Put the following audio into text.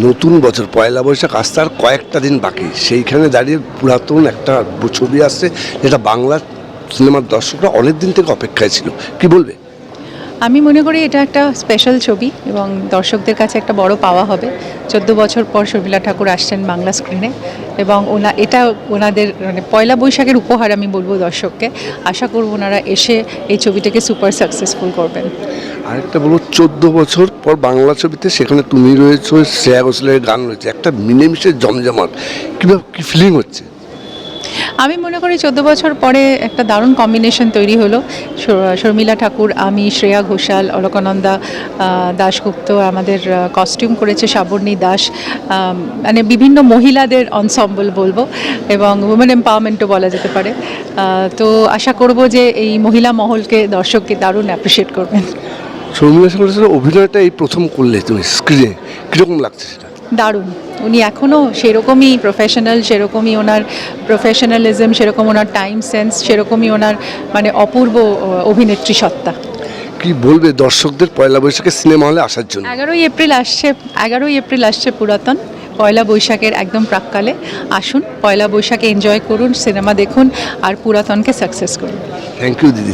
নতুন বছর পয়লা বৈশাখ আসতে আর কয়েকটা দিন বাকি, সেইখানে দাঁড়িয়ে পুরাতন একটা ছবি আসছে যেটা বাংলা সিনেমার দর্শকরা অনেক দিন থেকে অপেক্ষায় ছিল, কি বলবে? আমি মনে করি এটা একটা স্পেশাল ছবি এবং দর্শকদের কাছে একটা বড় পাওয়া হবে। 14 বছর পর শর্মিলা ঠাকুর আসছেন বাংলা স্ক্রিনে এবং এটা ওনাদের মানে পয়লা বৈশাখের উপহার আমি বলবো দর্শককে। আশা করব ওনারা এসে এই ছবিটাকে সুপার সাকসেসফুল করবেন। আরেকটা বলবো, 14 বছর পর বাংলা ছবিতে সেখানে তুমি রয়েছো, শ্রেয়া ঘোষালের গান রয়েছে, একটা মিলেমিশে জমজমাট, কীভাবে কী ফিলিং হচ্ছে? আমি মনে করি 14 বছর পরে একটা দারুণ কম্বিনেশন তৈরি হলো। শর্মিলা ঠাকুর, আমি, শ্রেয়া ঘোষাল, অলকানন্দা দাশগুপ্ত, আমাদের কস্টিউম করেছে শ্রাবণী দাস, মানে বিভিন্ন মহিলাদের অনসম্বল বলবো এবং উমেন এম্পাওয়ারমেন্টও বলা যেতে পারে। তো আশা করব যে এই মহিলা মহলকে দর্শককে দারুণ অ্যাপ্রিসিয়েট করবেন। শর্মিলা ঠাকুরের অভিনয়টা এই প্রথম করলে তুমি স্ক্রিনে, কীরকম লাগছে সেটা? দারুণ। উনি এখনও সেরকমই প্রফেশনাল, সেরকমই ওনার প্রফেশনালিজম, সেরকম ওনার টাইম সেন্স, সেরকমই ওনার মানে অপূর্ব অভিনেত্রী সত্তা। কি বলবে দর্শকদের পয়লা বৈশাখে সিনেমা হলে আসার জন্য? 11ই এপ্রিল আসছে পুরাতন। পয়লা বৈশাখের একদম প্রাক্কালে আসুন, পয়লা বৈশাখে এনজয় করুন, সিনেমা দেখুন আর পুরাতনকে সাকসেস করুন। থ্যাংক ইউ দিদি।